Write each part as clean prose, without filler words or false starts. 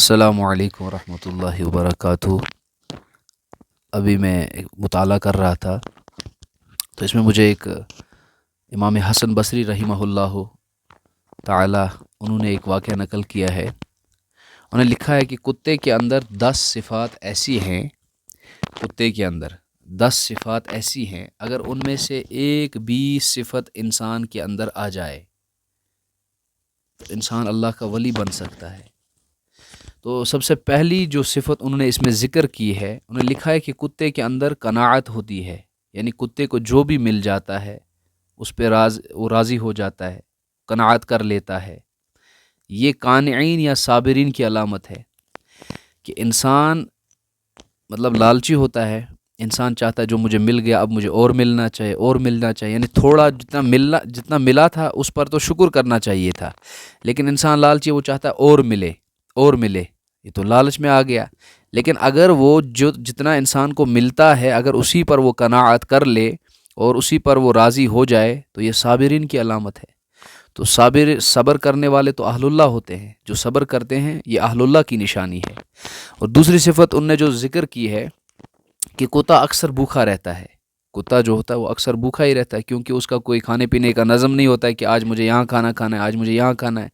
السلام علیکم ورحمۃ اللہ وبرکاتہ۔ ابھی میں ایک مطالعہ کر رہا تھا تو اس میں مجھے ایک امام حسن بصری رحمہ اللہ تعالی انہوں نے ایک واقعہ نقل کیا ہے۔ انہوں نے لکھا ہے کہ کتے کے اندر 10 صفات ایسی ہیں، کتے کے اندر 10 صفات ایسی ہیں، اگر ان میں سے ایک بھی صفت انسان کے اندر آ جائے تو انسان اللہ کا ولی بن سکتا ہے۔ تو سب سے پہلی جو صفت انہوں نے اس میں ذکر کی ہے، انہوں نے لکھا ہے کہ کتے کے اندر قناعت ہوتی ہے، یعنی کتے کو جو بھی مل جاتا ہے اس پہ وہ راضی ہو جاتا ہے، قناعت کر لیتا ہے۔ یہ قانعین یا صابرین کی علامت ہے کہ انسان لالچی ہوتا ہے، انسان چاہتا ہے جو مجھے مل گیا اب مجھے اور ملنا چاہیے، اور ملنا چاہیے، یعنی تھوڑا جتنا ملا تھا اس پر تو شکر کرنا چاہیے تھا، لیکن انسان لالچی، وہ چاہتا ہے اور ملے اور ملے، یہ تو لالچ میں آ گیا۔ لیکن اگر وہ جتنا انسان کو ملتا ہے اگر اسی پر وہ قناعت کر لے اور اسی پر وہ راضی ہو جائے تو یہ صابرین کی علامت ہے۔ تو صبر کرنے والے تو اہل اللہ ہوتے ہیں، جو صبر کرتے ہیں یہ اہل اللہ کی نشانی ہے۔ اور دوسری صفت ان نے جو ذکر کی ہے کہ کتا اکثر بھوکا رہتا ہے، کتا جو ہوتا ہے وہ اکثر بھوکا ہی رہتا ہے، کیونکہ اس کا کوئی کھانے پینے کا نظم نہیں ہوتا ہے کہ آج مجھے یہاں کھانا کھانا ہے، آج مجھے یہاں کھانا ہے۔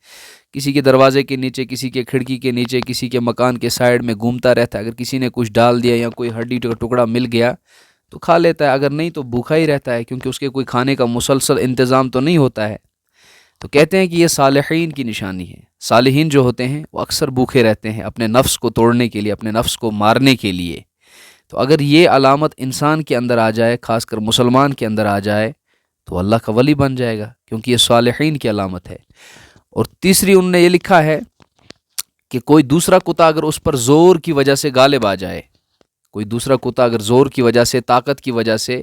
کسی کے دروازے کے نیچے، کسی کے کھڑکی کے نیچے، کسی کے مکان کے سائیڈ میں گھومتا رہتا ہے، اگر کسی نے کچھ ڈال دیا یا کوئی ہڈی کا ٹکڑا مل گیا تو کھا لیتا ہے، اگر نہیں تو بھوکا ہی رہتا ہے، کیونکہ اس کے کوئی کھانے کا مسلسل انتظام تو نہیں ہوتا ہے۔ تو کہتے ہیں کہ یہ صالحین کی نشانی ہے، صالحین جو ہوتے ہیں وہ اکثر بھوکے رہتے ہیں اپنے نفس کو توڑنے کے لیے، اپنے نفس کو مارنے کے لیے۔ تو اگر یہ علامت انسان کے اندر آ جائے، خاص کر مسلمان کے اندر آ جائے تو اللہ کا ولی بن جائے گا، کیونکہ یہ صالحین کی علامت ہے۔ اور تیسری انہوں نے یہ لکھا ہے کہ کوئی دوسرا کتا اگر اس پر زور کی وجہ سے غالب آ جائے، کوئی دوسرا کتا اگر زور کی وجہ سے، طاقت کی وجہ سے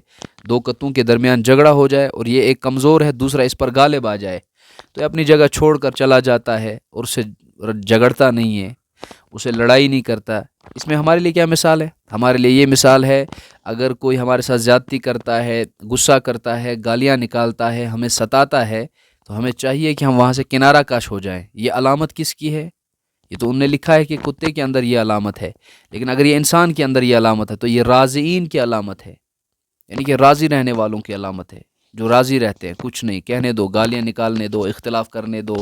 دو کتوں کے درمیان جھگڑا ہو جائے اور یہ ایک کمزور ہے، دوسرا اس پر غالب آ جائے، تو یہ اپنی جگہ چھوڑ کر چلا جاتا ہے اور اسے جھگڑتا نہیں ہے، اسے لڑائی نہیں کرتا۔ اس میں ہمارے لیے کیا مثال ہے؟ ہمارے لیے یہ مثال ہے، اگر کوئی ہمارے ساتھ زیادتی کرتا ہے، غصہ کرتا ہے، گالیاں نکالتا ہے، ہمیں ستاتا ہے، تو ہمیں چاہیے کہ ہم وہاں سے کنارہ کش ہو جائیں۔ یہ علامت کس کی ہے؟ یہ تو انہوں نے لکھا ہے کہ کتے کے اندر یہ علامت ہے، لیکن اگر یہ انسان کے اندر یہ علامت ہے تو یہ راضین کی علامت ہے، یعنی کہ راضی رہنے والوں کی علامت ہے، جو راضی رہتے ہیں، کچھ نہیں، کہنے دو، گالیاں نکالنے دو، اختلاف کرنے دو،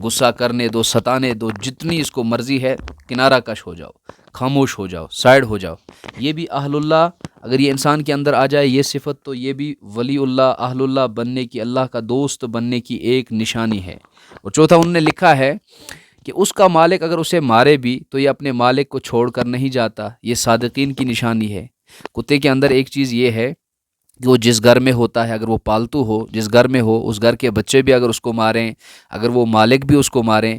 غصہ کرنے دو، ستانے دو، جتنی اس کو مرضی ہے، کنارہ کش ہو جاؤ، خاموش ہو جاؤ، سائڈ ہو جاؤ۔ یہ بھی اہل اللہ، اگر یہ انسان کے اندر آ جائے یہ صفت، تو یہ بھی ولی اللہ، اہل اللہ بننے کی، اللہ کا دوست بننے کی ایک نشانی ہے۔ اور چوتھا انہوں نے لکھا ہے کہ اس کا مالک اگر اسے مارے بھی تو یہ اپنے مالک کو چھوڑ کر نہیں جاتا، یہ صادقین کی نشانی ہے۔ کتے کے اندر ایک چیز یہ ہے کہ وہ جس گھر میں ہوتا ہے، اگر وہ پالتو ہو، جس گھر میں ہو، اس گھر کے بچے بھی اگر اس کو ماریں، اگر وہ مالک بھی اس کو ماریں،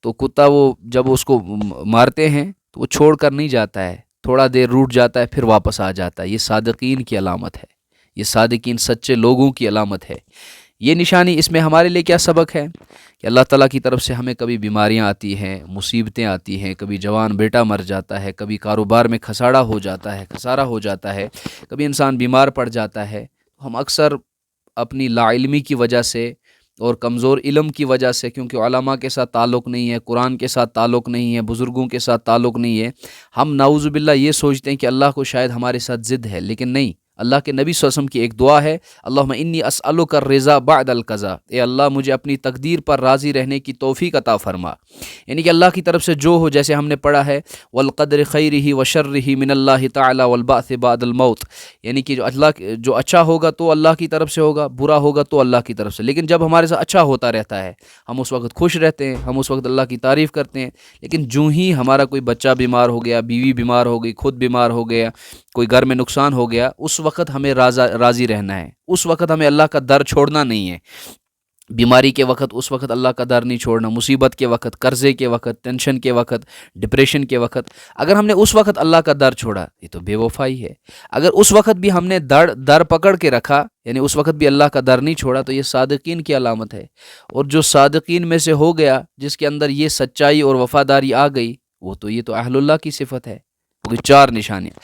تو کتا وہ جب اس کو مارتے ہیں تو وہ چھوڑ کر نہیں جاتا ہے، تھوڑا دیر روٹ جاتا ہے، پھر واپس آ جاتا ہے۔ یہ صادقین کی علامت ہے، یہ صادقین سچے لوگوں کی علامت ہے۔ یہ نشانی اس میں ہمارے لیے کیا سبق ہے کہ اللہ تعالیٰ کی طرف سے ہمیں کبھی بیماریاں آتی ہیں، مصیبتیں آتی ہیں، کبھی جوان بیٹا مر جاتا ہے، کبھی کاروبار میں خسارہ ہو جاتا ہے، کبھی انسان بیمار پڑ جاتا ہے، ہم اکثر اپنی لا علمی کی وجہ سے اور کمزور علم کی وجہ سے، کیونکہ علماء کے ساتھ تعلق نہیں ہے، قرآن کے ساتھ تعلق نہیں ہے، بزرگوں کے ساتھ تعلق نہیں ہے، ہم نعوذ باللہ یہ سوچتے ہیں کہ اللہ کو شاید ہمارے ساتھ ضد ہے، لیکن نہیں۔ اللہ کے نبی صلی اللہ علیہ وسلم کی ایک دعا ہے، اللہم انی اسألک الرضا بعد القضاء، اے اللہ مجھے اپنی تقدیر پر راضی رہنے کی توفیق عطا فرما، یعنی کہ اللہ کی طرف سے جو ہو، جیسے ہم نے پڑھا ہے والقدر خیرہ وشرہ من اللہ تعالی والبعث بعد الموت، یعنی کہ جو اچھا ہوگا تو اللہ کی طرف سے ہوگا، برا ہوگا تو اللہ کی طرف سے۔ لیکن جب ہمارے ساتھ اچھا ہوتا رہتا ہے ہم اس وقت خوش رہتے ہیں، ہم اس وقت اللہ کی تعریف کرتے ہیں، لیکن جو ہی ہمارا کوئی بچہ بیمار ہو گیا، بیوی بیمار ہو گئی، خود بیمار ہو گیا، کوئی گھر میں نقصان ہو گیا، اس وقت ہمیں راضی رہنا ہے، اس وقت ہمیں اللہ کا در چھوڑنا نہیں ہے۔ بیماری کے وقت اس وقت اللہ کا در نہیں چھوڑنا، مصیبت کے وقت، قرضے کے وقت، ٹینشن کے وقت، ڈپریشن کے وقت، اگر ہم نے اس وقت اللہ کا در چھوڑا یہ تو بے وفائی ہے۔ اگر اس وقت بھی ہم نے در پکڑ کے رکھا، یعنی اس وقت بھی اللہ کا در نہیں چھوڑا، تو یہ صادقین کی علامت ہے۔ اور جو صادقین میں سے ہو گیا، جس کے اندر یہ سچائی اور وفاداری آ گئی، وہ تو یہ تو اہل اللہ کی صفت ہے۔ وہ 4 نشانیاں۔